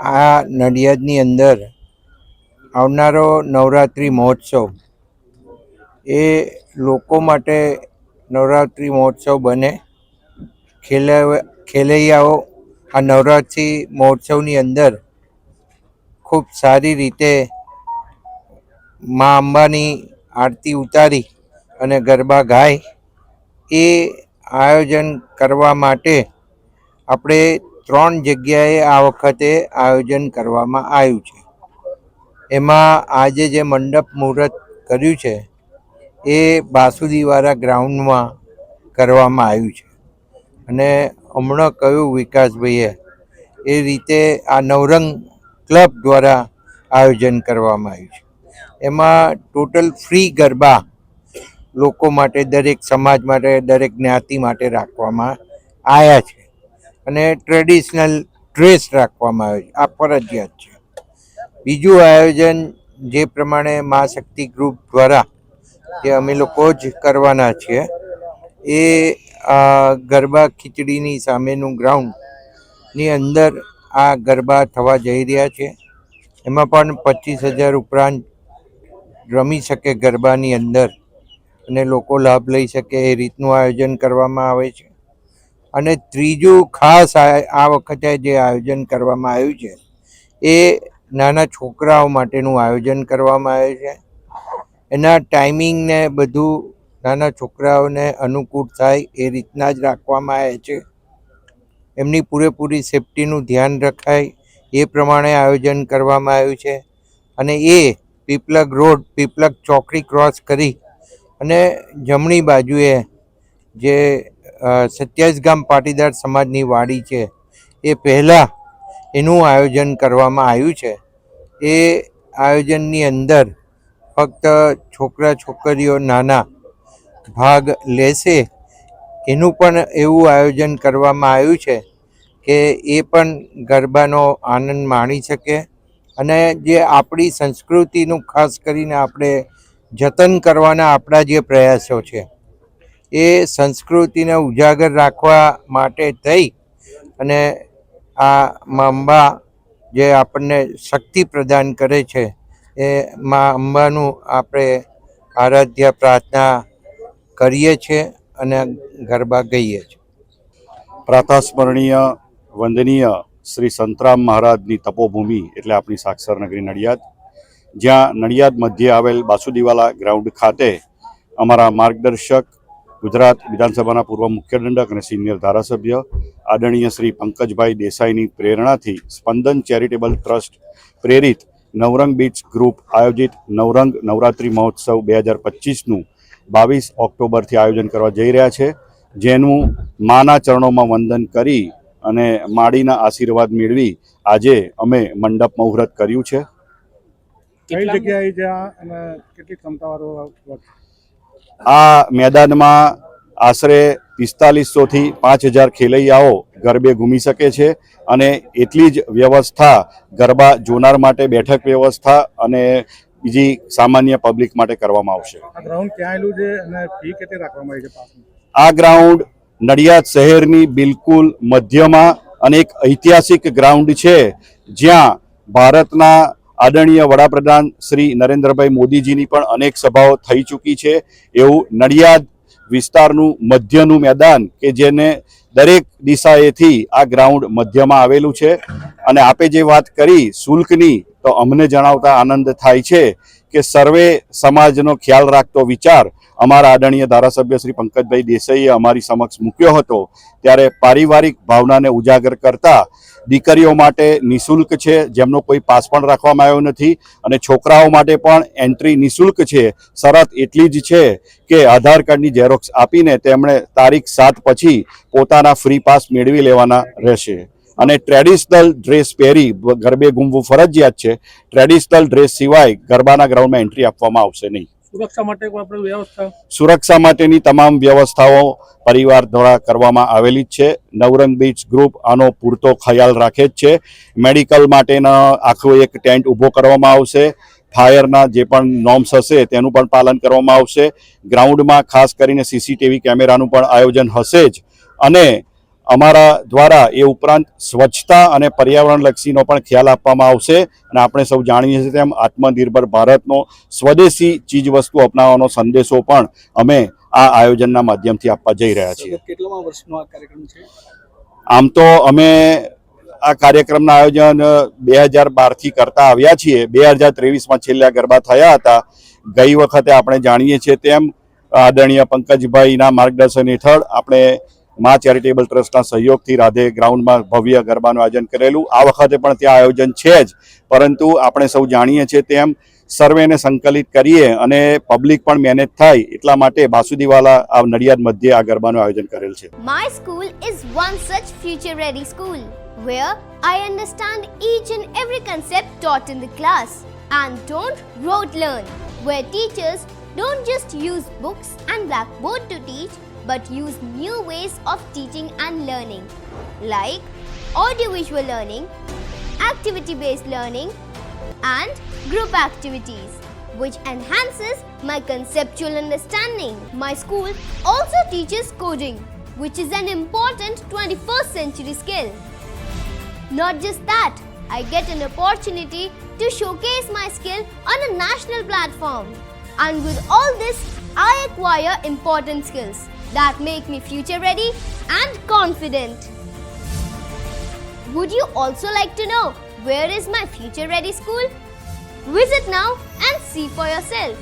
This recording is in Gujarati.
આ નડિયાદની અંદર આવનારો નવરાત્રિ મહોત્સવ એ લોકો માટે નવરાત્રિ મહોત્સવ બને. ખેલૈયાઓ આ નવરાત્રિ મહોત્સવની અંદર ખૂબ સારી રીતે મા અંબાની આરતી ઉતારી અને ગરબા ગાય એ આયોજન કરવા માટે આપણે 3 જગ્યાએ આ વખતે આયોજન કરવામાં આવ્યું છે. એમાં આજે જે મંડપ મુહૂર્ત કર્યું છે એ બાસુદીવાળા ગ્રાઉન્ડમાં કરવામાં આવ્યું છે. અને હમણાં કહ્યું વિકાસભાઈએ એ રીતે આ નવરંગ ક્લબ દ્વારા આયોજન કરવામાં આવ્યું છે. એમાં ટોટલ ફ્રી ગરબા લોકો માટે, દરેક સમાજ માટે, દરેક જ્ઞાતિ માટે રાખવામાં આવ્યા છે. અને ટ્રેડિશનલ ડ્રેસ રાખવામાં આવે છે, આ ફરજિયાત છે. બીજું આયોજન જે પ્રમાણે મા શક્તિ ગ્રુપ દ્વારા જે અમે લોકો જ કરવાના છીએ એ ગરબા ખીચડીની સામેનું ગ્રાઉન્ડની અંદર આ ગરબા થવા જઈ રહ્યા છે. એમાં પણ 25,000 ઉપરાંત રમી શકે ગરબાની અંદર અને લોકો લાભ લઈ શકે એ રીતનું આયોજન કરવામાં આવે છે. અને ત્રીજું ખાસ આ વખતે જે આયોજન કરવામાં આવ્યું છે એ નાના છોકરાઓ માટેનું આયોજન કરવામાં આવ્યું છે. એના ટાઈમિંગ ને બધું નાના છોકરાઓને અનુકૂળ થાય એ રીતના જ રાખવામાં આવે છે. એમની પૂરેપૂરી સેફટીનું ધ્યાન રખાય એ પ્રમાણે આયોજન કરવામાં આવ્યું છે. અને એ પીપલગ રોડ, પીપલગ ચોકડી ક્રોસ કરી અને જમણી બાજુએ જે 27 ગામ પાટીદાર સમાજની વાડી છે એ પહેલાં એનું આયોજન કરવામાં આવ્યું છે. એ આયોજનની અંદર ફક્ત છોકરા છોકરીઓ નાના ભાગ લેશે એનું પણ એવું આયોજન કરવામાં આવ્યું છે કે એ પણ ગરબાનો આનંદ માણી શકે. અને જે આપણી સંસ્કૃતિનું ખાસ કરીને આપણે જતન કરવાના આપણા જે પ્રયાસો છે એ સંસ્કૃતિને ઉજાગર રાખવા માટે થઈ અને આ મા અંબા જે આપણને શક્તિ પ્રદાન કરે છે એ મા અંબાનું આપણે આરાધ્ય પ્રાર્થના કરીએ છીએ અને ગરબા ગાઈએ છીએ. પ્રાતઃસ્મરણીય વંદનીય શ્રી સંતરામ મહારાજની તપોભૂમિ એટલે આપણી સાક્ષર નગરી નડિયાદ, જ્યાં નડિયાદ મધ્યે આવેલ બાસુદીવાલા ગ્રાઉન્ડ ખાતે અમારા માર્ગદર્શક, ગુજરાત વિધાનસભાના પૂર્વ મુખ્ય દંડક અને સિનિયર ધારાસભ્ય આદરણીય શ્રી પંકજભાઈ દેસાઈની પ્રેરણાથી સ્પંદન ચેરિટેબલ ટ્રસ્ટ પ્રેરિત નવરંગ બીચ ગ્રુપ આયોજિત નવરંગ નવરાત્રિ મહોત્સવ 2025નું 22 ઓક્ટોબરથી આયોજન કરવા જઈ રહ્યા છે, જેનું માના ચરણોમાં વંદન કરી અને માડીના આશીર્વાદ મેળવી આજે અમે મંડપ મુહૂર્ત કર્યું છે. કઈ જગ્યાએ જ્યાં અને કેટલી ક્ષમતાવાળો આ મેદાનમાં આશરે 4500 થી 5000 ખેલૈયાઓ ગરબે ઘૂમી શકે છે. અને એટલી જ વ્યવસ્થા ગરબા જોનાર માટે બેઠક વ્યવસ્થા અને બીજી સામાન્ય પબ્લિક માટે કરવામાં આવશે. આ ગ્રાઉન્ડ ક્યાં આવેલું છે અને ફી કેટલી રાખવામાં આવી છે પાસમાં? આ ગ્રાઉન્ડ નડિયાદ શહેરની બિલકુલ મધ્યમાં અને એક ઐતિહાસિક ગ્રાઉન્ડ છે, જ્યાં ભારતના આદરણીય વડાપ્રધાન શ્રી નરેન્દ્રભાઈ મોદીજીની પણ અનેક સભાઓ થઈ ચૂકી છે. એવું નડિયાદ વિસ્તારનું મધ્યનું મેદાન કે જેને દરેક દિશાએથી આ ગ્રાઉન્ડ મધ્યમાં આવેલું છે. અને આપે જે વાત કરી શુલ્કની, તો અમને જણાવતા આનંદ થાય છે કે સર્વે સમાજનો ખ્યાલ રાખતો વિચાર અમારા આદરણીય ધારાસભ્ય શ્રી પંકજભાઈ દેસાઈએ અમારી સમક્ષ મૂક્યો હતો, ત્યારે પારિવારિક ભાવનાને ઉજાગર કરતા દીકરીઓ માટે નિઃશુલ્ક છે, જેમનો કોઈ પાસ પણ રાખવામાં આવ્યો નથી, અને છોકરાઓ માટે પણ એન્ટ્રી નિઃશુલ્ક છે. શરત એટલી જ છે કે આધાર કાર્ડની ઝેરોક્સ આપીને તેમણે તારીખ 7 પછી પોતાના ફ્રી પાસ મેળવી લેવાના રહેશે. અને ટ્રેડિશનલ ડ્રેસ પહેરી ગરબે ઘૂમવું ફરજિયાત છે. ટ્રેડિશનલ ડ્રેસ સિવાય ગરબાના ગ્રાઉન્ડમાં એન્ટ્રી આપવામાં આવશે નહીં. સુરક્ષા માટે કોઈ આપણે વ્યવસ્થા? સુરક્ષા માટેની તમામ વ્યવસ્થાઓ પરિવાર દ્વારા કરવામાં આવેલી જ છે. નવરંગ બીચ ગ્રુપ આનો પૂરતો ખ્યાલ રાખે જ છે. મેડિકલ માટેના આખો એક ટેન્ટ ઊભો કરવામાં આવશે. ફાયરના જે પણ નોર્મ્સ હશે તેનું પણ પાલન કરવામાં આવશે. ગ્રાઉન્ડમાં ખાસ કરીને સીસીટીવી કેમેરાનું પણ આયોજન હશે જ. અને અમારા દ્વારા એ ઉપરાંત સ્વચ્છતા અને પર્યાવરણલક્ષીનો પણ ખ્યાલ આપવામાં આવશે અને આપણે સૌ જાણીએ છીએ તેમ આત્મનિર્ભર ભારતનો સ્વદેશી ચીજવસ્તુ અપનાવવાનો સંદેશો પણ અમે આ આયોજનના માધ્યમથી આપવા જઈ રહ્યા છીએ. કેટલામા વર્ષનો આ કાર્યક્રમ છે? આમ તો અમે આ કાર્યક્રમના આયોજન 2012થી કરતા આવ્યા છીએ. 2023માં છેલ્લા ગરબા થયા હતા. ગઈ વખતે આપણે જાણીએ છીએ તેમ આદરણીય પંકજભાઈના માર્ગદર્શન હેઠળ આપણે મા ચેરિટેબલ ટ્રસ્ટના સહયોગથી રાધે ગ્રાઉન્ડમાં ભવ્ય ગરબાનું આયોજન કરેલું. આ વખતે પણ ત્યાં આયોજન છે જ, પરંતુ આપણે સૌ જાણીએ છીએ તેમ સર્વેને સંકલિત કરીએ અને પબ્લિક પણ મેનેજ થાય એટલા માટે બાસુદીવાલા આ નડિયાદ મધ્યે આ ગરબાનું આયોજન કરેલ છે. My school is one such future-ready school where I understand each and every concept taught in the class and don't rote learn, where teachers don't just use books and blackboard to teach but use new ways of teaching and learning like audiovisual learning, activity-based learning and group activities which enhances my conceptual understanding. My school also teaches coding, which is an important 21st century skill. Not just that, I get an opportunity to showcase my skill on a national platform. And with all this, I acquire important skills that make me future ready and confident. Would you also like to know where is my future ready school? Visit now and see for yourself.